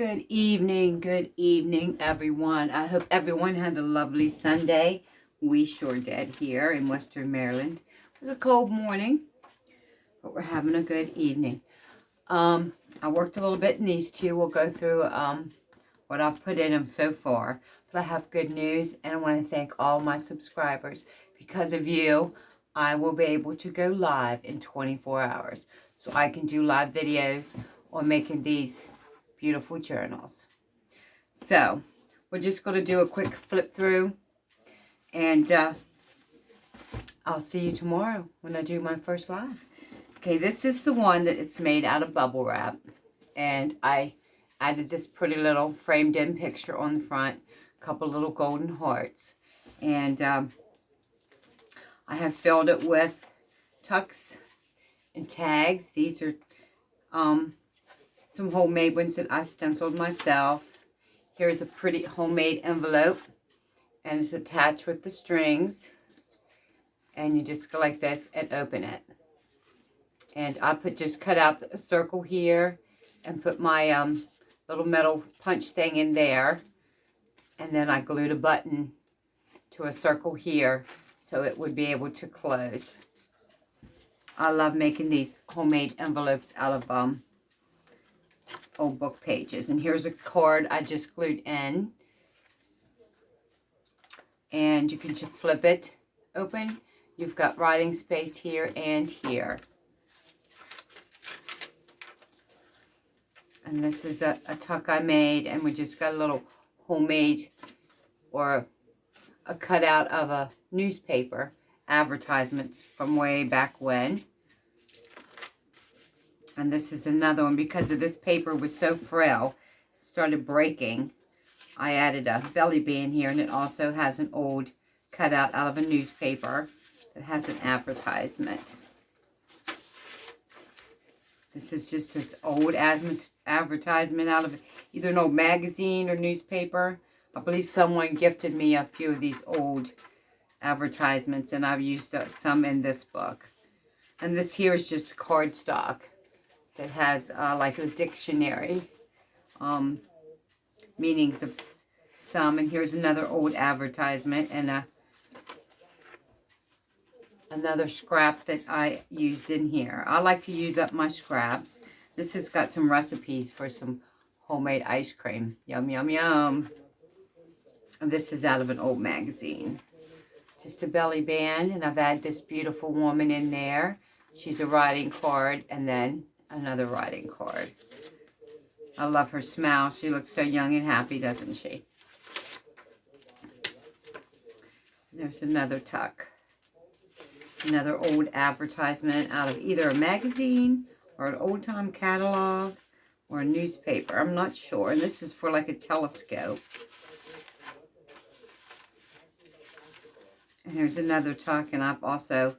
Good evening, everyone. I hope everyone had a lovely Sunday. We sure did here in Western Maryland. It was a cold morning, but we're having a good evening. I worked a little bit in these two. We'll go through what I've put in them so far. But I have good news, and I want to thank all my subscribers. Because of you, I will be able to go live in 24 hours. So I can do live videos on making these beautiful journals. So we're just going to do a quick flip through, and I'll see you tomorrow when I do my first live. Okay, this is the one that it's made out of bubble wrap, and I added this pretty little framed in picture on the front, a couple little golden hearts, and I have filled it with tucks and tags. These are some homemade ones that I stenciled myself. Here's a pretty homemade envelope, and it's attached with the strings, and you just go like this and open it. And I just cut out a circle here and put my little metal punch thing in there, and then I glued a button to a circle here so it would be able to close. I love making these homemade envelopes out of old book pages. And here's a card I just glued in, and you can just flip it open. You've got writing space here and here. And this is a tuck I made, and we just got a little homemade or a cutout of a newspaper advertisements from way back when. And this is another one. Because of this paper was so frail, it started breaking. I added a belly band here, and it also has an old cutout out of a newspaper that has an advertisement. This is just this old advertisement out of either an old magazine or newspaper. I believe someone gifted me a few of these old advertisements, and I've used some in this book. And this here is just cardstock that has like a dictionary, meanings of some. And here's another old advertisement, and another scrap that I used in here. I like to use up my scraps. This has got some recipes for some homemade ice cream. Yum, yum, yum. And this is out of an old magazine. Just a belly band, and I've added this beautiful woman in there. She's a writing card, and then another writing card. I love her smile. She looks so young and happy, doesn't she? There's another tuck. Another old advertisement out of either a magazine or an old-time catalog or a newspaper. I'm not sure. And this is for like a telescope. And here's another tuck, and I've also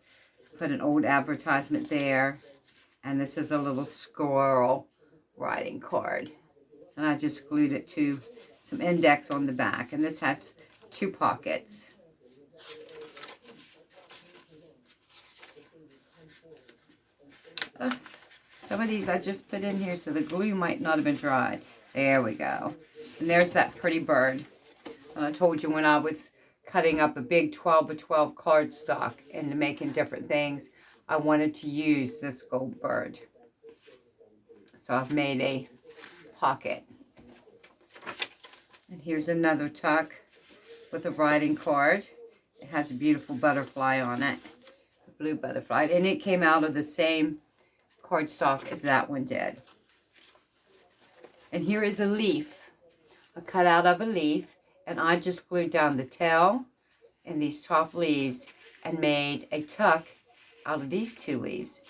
put an old advertisement there. And this is a little squirrel writing card. And I just glued it to some index on the back. And this has 2 pockets. Some of these I just put in here so the glue might not have been dried. There we go. And there's that pretty bird. And I told you when I was cutting up a big 12 by 12 cardstock and making different things, I wanted to use this gold bird. So I've made a pocket. And here's another tuck with a writing card. It has a beautiful butterfly on it. A blue butterfly. And it came out of the same cardstock as that one did. And here is a leaf. A cutout of a leaf. And I just glued down the tail and these top leaves and made a tuck out of these 2 leaves.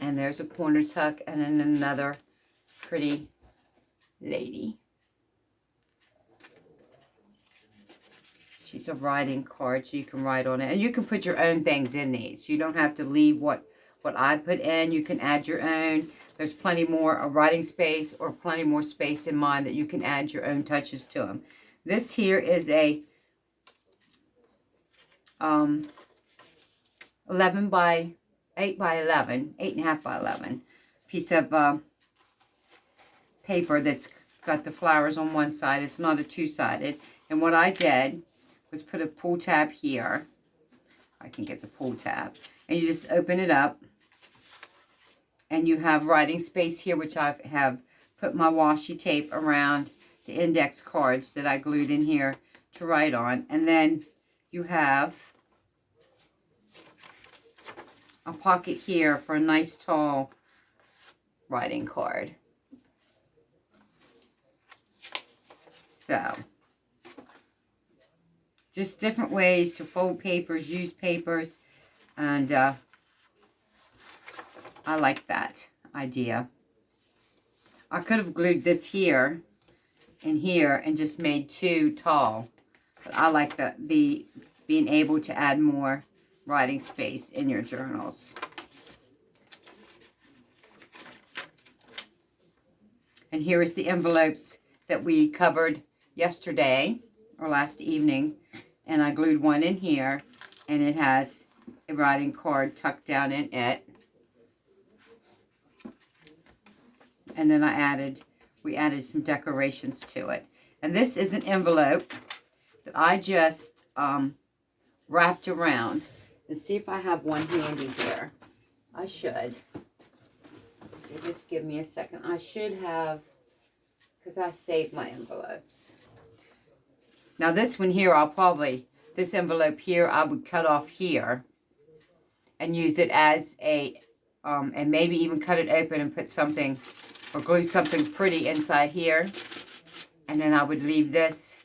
And there's a corner tuck, and then another pretty lady. She's a writing card, so you can write on it. And you can put your own things in these. You don't have to leave what I put in. You can add your own. There's plenty more writing space or plenty more space in mine that you can add your own touches to them. This here is a 11 by 8 by 11, 8.5 by 11 piece of paper that's got the flowers on one side. It's not a two-sided. And what I did was put a pull tab here. I can get the pull tab. And you just open it up. And you have writing space here, which I have put my washi tape around the index cards that I glued in here to write on. And then you have a pocket here for a nice tall writing card. So, just different ways to fold papers, use papers, and I like that idea. I could have glued this here and here and just made two tall, but I like the being able to add more writing space in your journals. And here is the envelopes that we covered yesterday or last evening, and I glued one in here, and it has a writing card tucked down in it. And then we added some decorations to it. And this is an envelope that I just wrapped around. Let's see if I have one handy here. I should. Just give me a second. I should have, because I saved my envelopes. Now this one here, this envelope here, I would cut off here and use it as a, and maybe even cut it open and put something, or glue something pretty inside here. And then I would leave this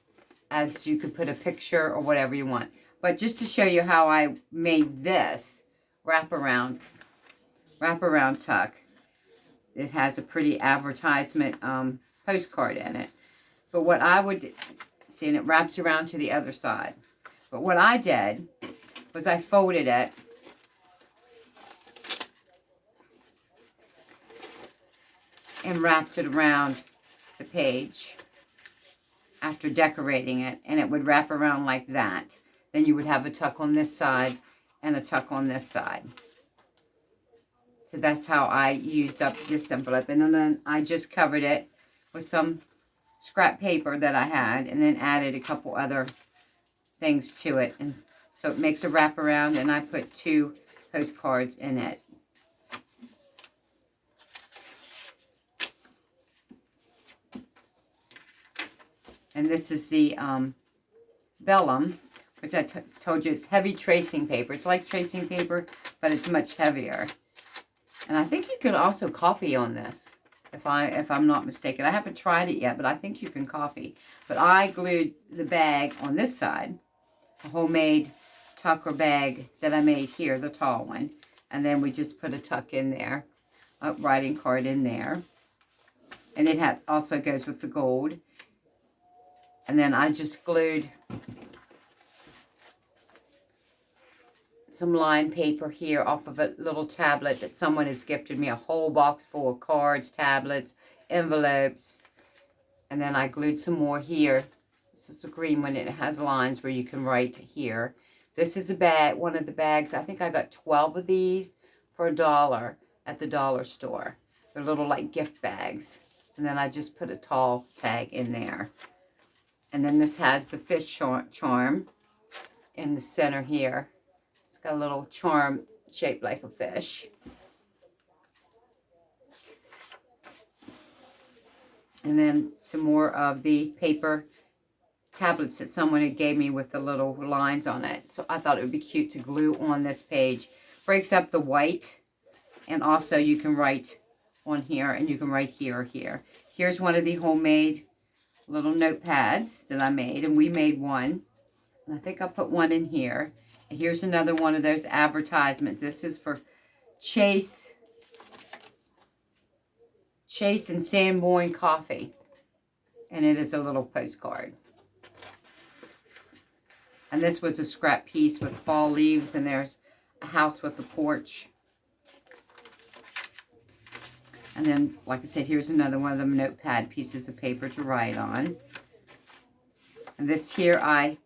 as you could put a picture or whatever you want. But just to show you how I made this wraparound tuck, it has a pretty advertisement postcard in it. But what I would, see, and it wraps around to the other side. But what I did was I folded it and wrapped it around the page after decorating it, and it would wrap around like that. Then you would have a tuck on this side and a tuck on this side. So that's how I used up this envelope. And then I just covered it with some scrap paper that I had, and then added a couple other things to it. And so it makes a wraparound, and I put 2 postcards in it. And this is the vellum, which I told you it's heavy tracing paper. It's like tracing paper, but it's much heavier. And I think you can also copy on this, if I'm not mistaken. I haven't tried it yet, but I think you can copy. But I glued the bag on this side, a homemade tucker bag that I made here, the tall one. And then we just put a tuck in there, a writing card in there. And it also goes with the gold. And then I just glued some line paper here off of a little tablet that someone has gifted me, a whole box full of cards, tablets, envelopes. And then I glued some more here. This is a green one. It has lines where you can write here. This is a bag, one of the bags. I think I got 12 of these for $1 at the dollar store. They're little like gift bags. And then I just put a tall tag in there. And then this has the fish charm in the center here. It's got a little charm shaped like a fish. And then some more of the paper tablets that someone had gave me with the little lines on it. So I thought it would be cute to glue on this page. Breaks up the white. And also you can write on here, and you can write here or here. Here's one of the homemade little notepads that I made, and we made one. And I think I'll put one in here. And here's another one of those advertisements. This is for Chase and Sanborn Coffee. And it is a little postcard. And this was a scrap piece with fall leaves, and there's a house with a porch. And then, like I said, here's another one of them notepad pieces of paper to write on. And this here I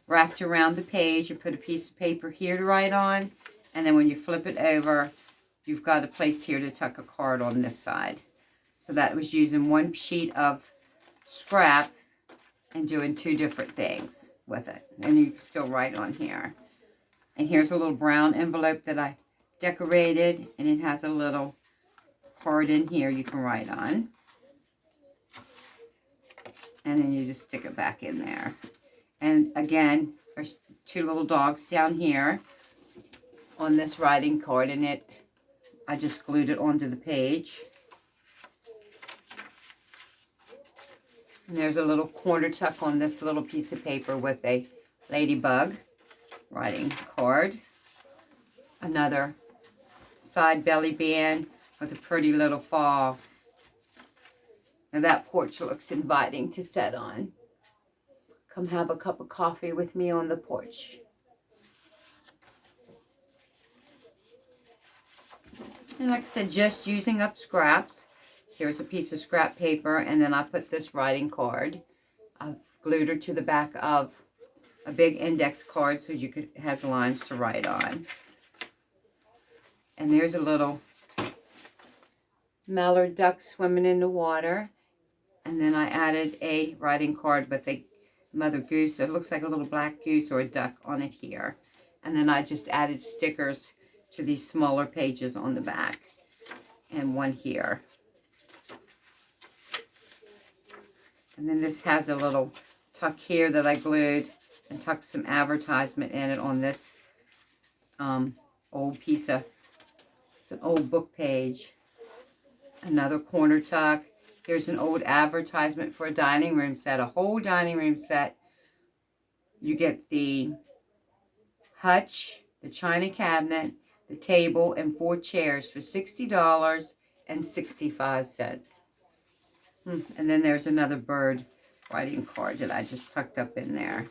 wrapped around the page and put a piece of paper here to write on. And then when you flip it over, you've got a place here to tuck a card on this side. So that was using one sheet of scrap and doing two different things with it. And you can still write on here. And here's a little brown envelope that I decorated, and it has a little card in here you can write on. And then you just stick it back in there. And again, there's two little dogs down here on this writing card, and I just glued it onto the page. And there's a little corner tuck on this little piece of paper with a ladybug writing card. Another side belly band with a pretty little fall. Now that porch looks inviting to sit on. Come have a cup of coffee with me on the porch. And like I said, just using up scraps. Here's a piece of scrap paper, and then I put this writing card. I've glued her to the back of a big index card so it has lines to write on. And there's a little mallard duck swimming in the water. And then I added a writing card with a mother goose. It looks like a little black goose or a duck on it here. And then I just added stickers to these smaller pages on the back. And one here. And then this has a little tuck here that I glued and tucked some advertisement in it on this old piece of, it's an old book page. Another corner tuck. Here's an old advertisement for a dining room set, a whole dining room set. You get the hutch, the china cabinet, the table, and 4 chairs for $60.65. And then there's another bird writing card that I just tucked up in there.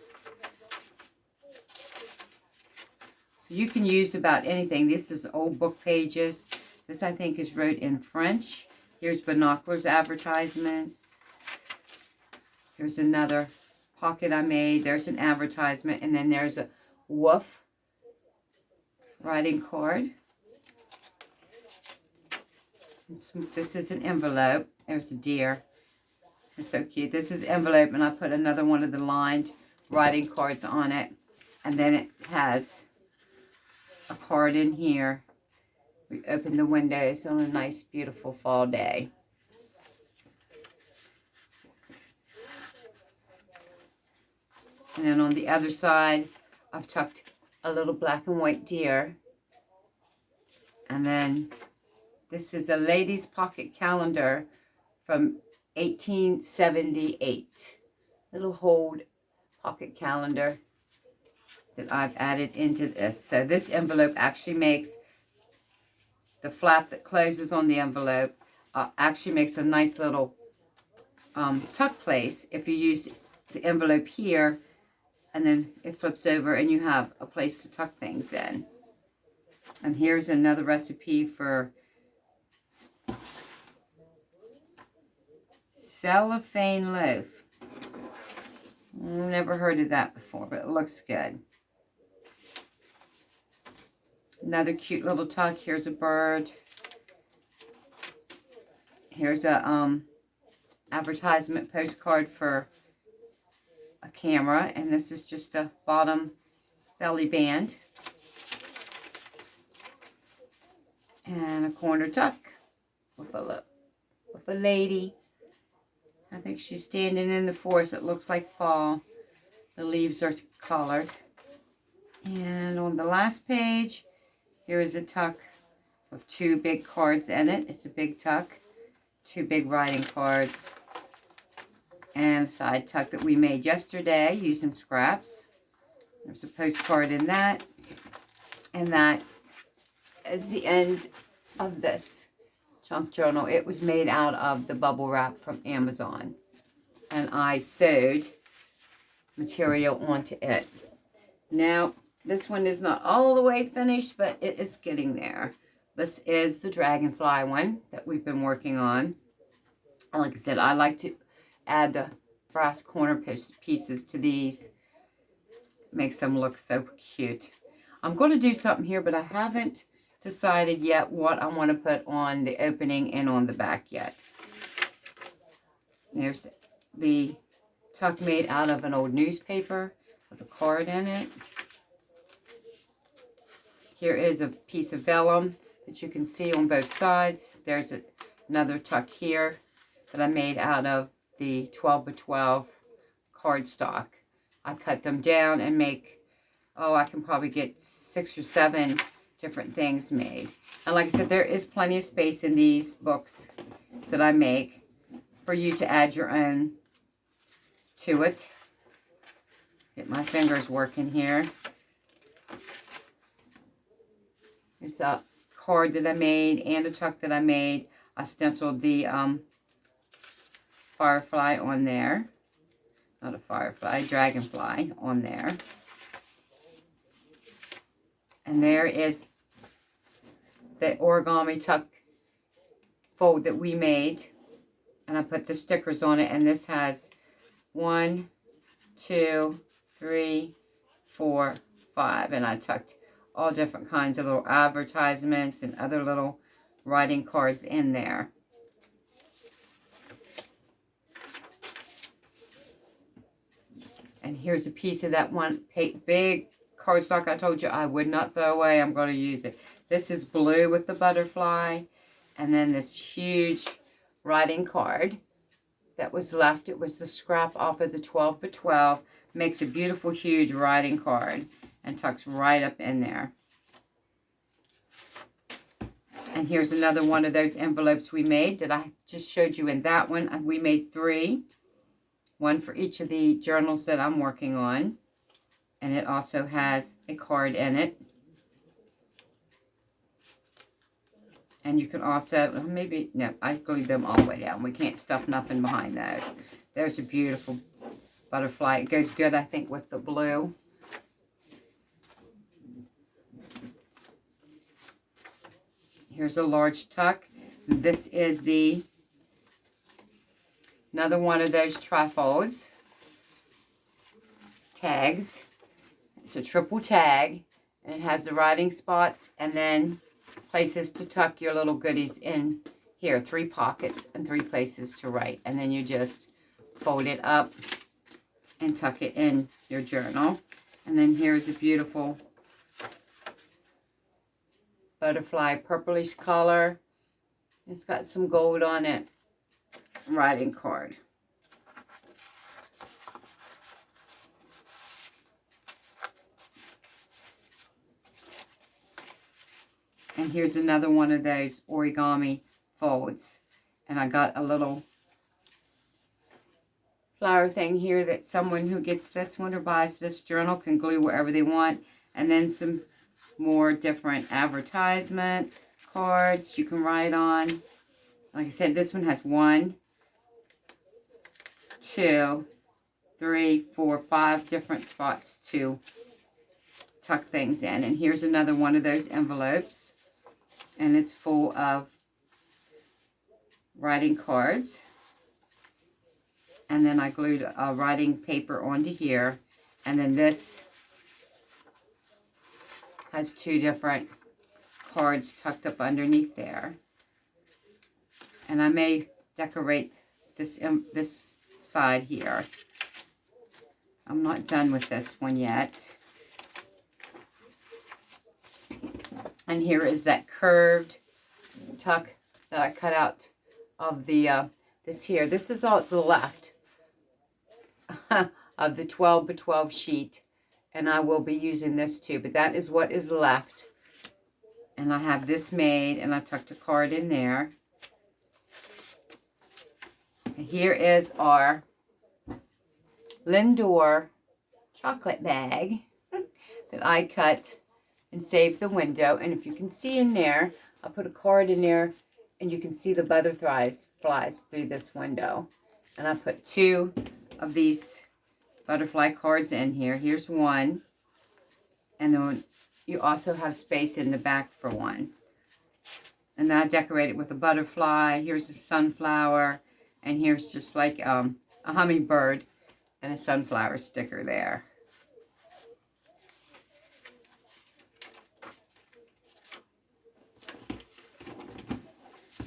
So you can use about anything. This is old book pages. This I think is wrote in French. Here's binoculars advertisements. Here's another pocket I made. There's an advertisement. And then there's a woof writing card. This is an envelope. There's a deer. It's so cute. This is envelope, and I put another one of the lined writing cards on it. And then it has a card in here. We open the windows on a nice, beautiful fall day. And then on the other side, I've tucked a little black and white deer. And then this is a lady's pocket calendar from 1878. Little hold pocket calendar that I've added into this. So this envelope actually makes the flap that closes on the envelope actually makes a nice little tuck place if you use the envelope here, and then it flips over and you have a place to tuck things in. And here's another recipe for cellophane loaf. Never heard of that before, but it looks good. Another cute little tuck. Here's a bird. Here's a advertisement postcard for a camera, and this is just a bottom belly band. And a corner tuck with a lady. I think she's standing in the forest. It looks like fall. The leaves are colored. And on the last page, here is a tuck with 2 big cards in it. It's a big tuck. 2 big writing cards. And a side tuck that we made yesterday using scraps. There's a postcard in that. And that is the end of this chunk journal. It was made out of the bubble wrap from Amazon. And I sewed material onto it. Now, this one is not all the way finished, but it is getting there. This is the dragonfly one that we've been working on. Like I said, I like to add the brass corner pieces to these. Makes them look so cute. I'm going to do something here, but I haven't decided yet what I want to put on the opening and on the back yet. There's the tuck made out of an old newspaper with a card in it. Here is a piece of vellum that you can see on both sides. There's another tuck here that I made out of the 12 by 12 cardstock. I cut them down and make, I can probably get 6 or 7 different things made. And like I said, there is plenty of space in these books that I make for you to add your own to it. Get my fingers working here. There's a card that I made and a tuck that I made. I stenciled the firefly on there. Not a firefly, a dragonfly on there. And there is the origami tuck fold that we made. And I put the stickers on it. And this has 1, 2, 3, 4, 5. And I tucked all different kinds of little advertisements and other little writing cards in there. And here's a piece of that one big cardstock I told you I would not throw away. I'm going to use it. This is blue with the butterfly. And then this huge writing card that was left. It was the scrap off of the 12 by 12. Makes a beautiful, huge writing card. And tucks right up in there. And here's another one of those envelopes we made that I just showed you in that one. We made 3. One for each of the journals that I'm working on. And it also has a card in it. And you can also, maybe, no, I glued them all the way down. We can't stuff nothing behind those. There's a beautiful butterfly. It goes good, I think, with the blue. Here's a large tuck. This is another one of those trifolds. Tags. It's a triple tag. And it has the writing spots and then places to tuck your little goodies in here. 3 pockets and 3 places to write. And then you just fold it up and tuck it in your journal. And then here's a beautiful butterfly purplish color. It's got some gold on it. Writing card. And here's another one of those origami folds. And I got a little flower thing here that someone who gets this one or buys this journal can glue wherever they want. And then some more different advertisement cards you can write on. Like I said, this one has 1, 2, 3, 4, 5 different spots to tuck things in. And here's another one of those envelopes. And it's full of writing cards. And then I glued writing paper onto here. And then this has 2 different cards tucked up underneath there. And I may decorate this side here. I'm not done with this one yet. And here is that curved tuck that I cut out of the this here. This is all that's left of the 12 by 12 sheet. And I will be using this too. But that is what is left. And I have this made. And I tucked a card in there. And here is our Lindor chocolate bag that I cut and saved the window. And if you can see in there, I put a card in there. And you can see the butterflies flies through this window. And I put 2 of these butterfly cards in here. Here's one. And then you also have space in the back for one. And then I decorate it with a butterfly. Here's a sunflower. And here's just like a hummingbird and a sunflower sticker there.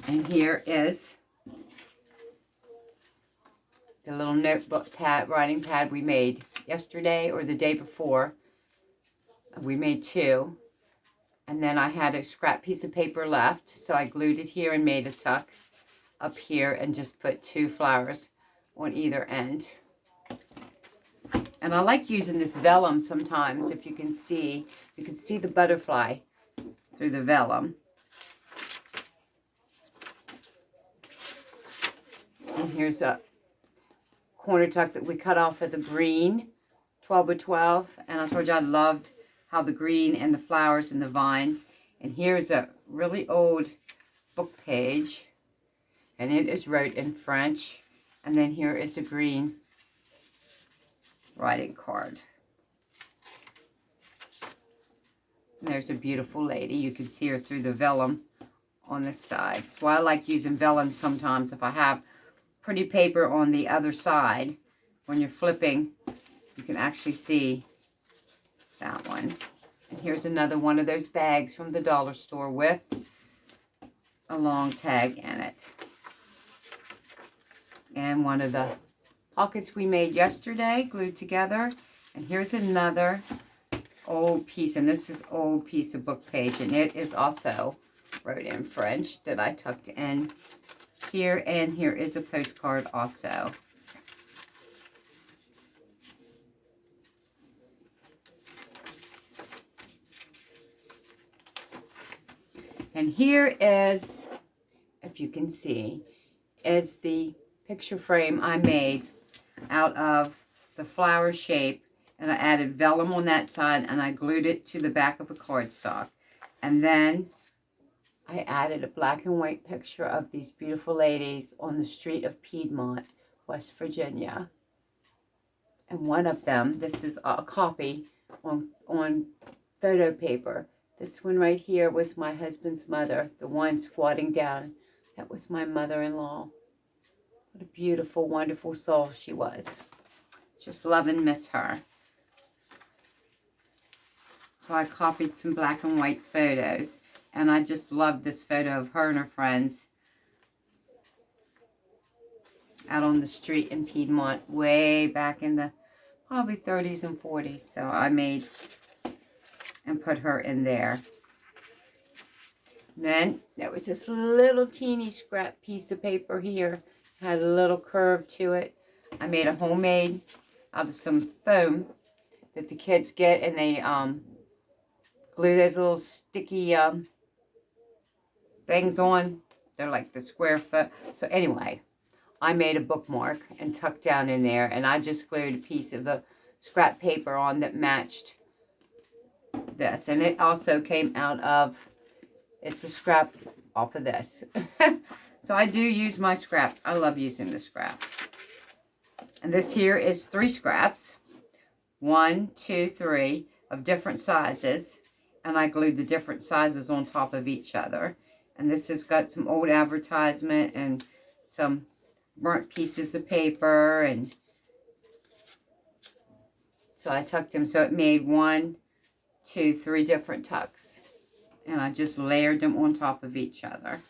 And here is the little notebook pad, writing pad we made yesterday or the day before. We made 2. And then I had a scrap piece of paper left, so I glued it here and made a tuck up here and just put 2 flowers on either end. And I like using this vellum sometimes. If you can see the butterfly through the vellum. And here's a corner tuck that we cut off of the green 12 by 12. And I told you I loved how the green and the flowers and the vines. And here's a really old book page. And it is wrote in French. And then here is a green writing card. And there's a beautiful lady. You can see her through the vellum on the side. So I like using vellum sometimes if I have pretty paper on the other side. When you're flipping, you can actually see that one. And here's another one of those bags from the dollar store with a long tag in it. And one of the pockets we made yesterday, glued together. And here's another old piece, and this is old piece of book page, and it is also wrote in French that I tucked in here. And here is a postcard also. And here is, if you can see, is the picture frame I made out of the flower shape, and I added vellum on that side and I glued it to the back of a cardstock. And then I added a black and white picture of these beautiful ladies on the street of Piedmont, West Virginia. And one of them, this is a copy on photo paper. This one right here was my husband's mother, the one squatting down. That was my mother-in-law. What a beautiful, wonderful soul she was. Just love and miss her. So I copied some black and white photos. And I just love this photo of her and her friends out on the street in Piedmont way back in the probably 30s and 40s. So I made and put her in there. Then there was this little teeny scrap piece of paper here. Had a little curve to it. I made a homemade out of some foam that the kids get, and they glue those little sticky things on. They're like the square foot. So anyway, I made a bookmark and tucked down in there, and I just glued a piece of the scrap paper on that matched this. And it also came out of, it's a scrap off of this. So I do use my scraps. I love using the scraps. And this here is 3 scraps. 1, 2, 3 of different sizes. And I glued the different sizes on top of each other. And this has got some old advertisement and some burnt pieces of paper. And so I tucked them. So it made 1, 2, 3 different tucks. And I just layered them on top of each other.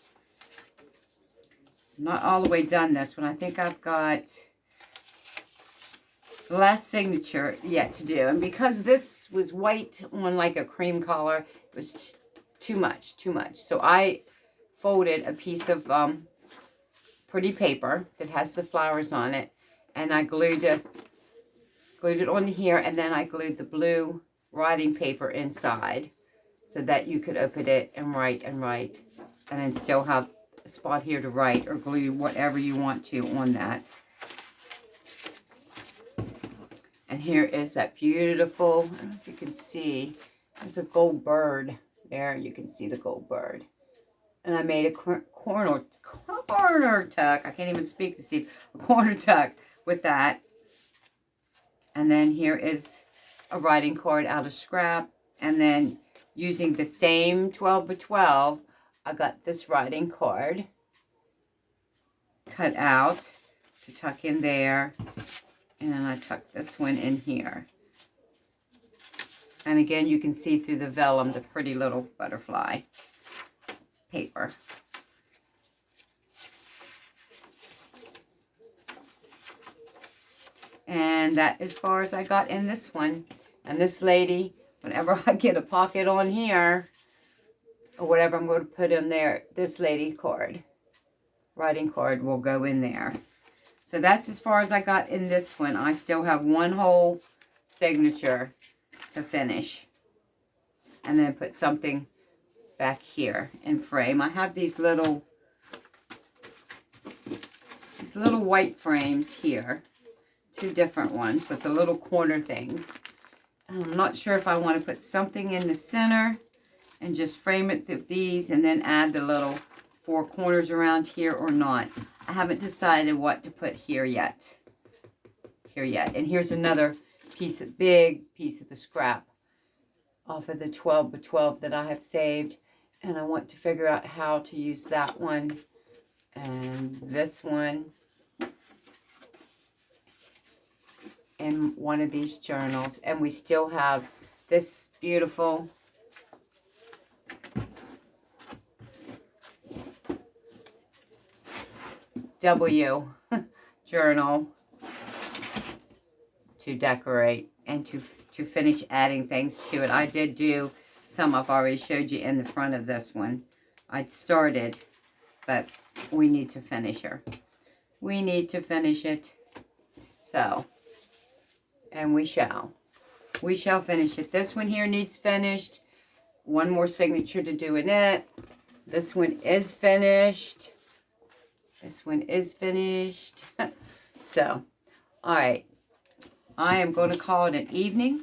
I'm not all the way done this one. I think I've got the last signature yet to do. And because this was white on like a cream color, it was too much. So I folded a piece of pretty paper that has the flowers on it. And I glued it on here. And then I glued the blue writing paper inside so that you could open it and write. And then still have a spot here to write or glue whatever you want to on that. And here is that beautiful, I don't know if you can see, there's a gold bird. There you can see the gold bird. And I made a corner tuck. I can't even speak to see. A corner tuck with that. And then here is a writing card out of scrap. And then using the same 12 by 12, I got this writing card cut out to tuck in there. And I tucked this one in here. And again, you can see through the vellum the pretty little butterfly paper. And that is as far as I got in this one. And this lady, whenever I get a pocket on here, or whatever I'm going to put in there, this lady card, writing card, will go in there. So that's as far as I got in this one. I still have one whole signature to finish. And then put something back here in frame. I have these little white frames here. 2 different ones with the little corner things. I'm not sure if I want to put something in the center and just frame it with these and then add the little 4 corners around here or not. I haven't decided what to put here yet. And here's another big piece of the scrap off of the 12 by 12 that I have saved. And I want to figure out how to use that one and this one in one of these journals. And we still have this beautiful W journal to decorate and to finish adding things to it. I did do some I've already showed you in the front of this one. I'd started, but we need to finish her. We need to finish it. So, and we shall. We shall finish it. This one here needs finished. One more signature to do in it. This one is finished. This one is finished. So, all right. I am going to call it an evening.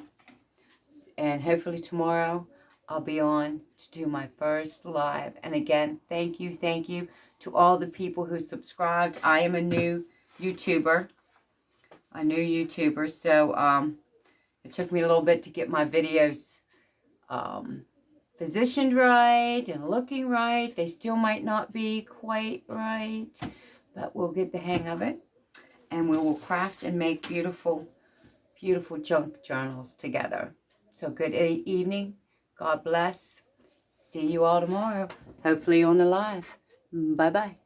And hopefully tomorrow I'll be on to do my first live. And again, thank you to all the people who subscribed. I am a new YouTuber. So it took me a little bit to get my videos positioned right and looking right. They still might not be quite right, but we'll get the hang of it. And we will craft and make beautiful, beautiful junk journals together. So good evening. God bless. See you all tomorrow. Hopefully on the live. Bye-bye.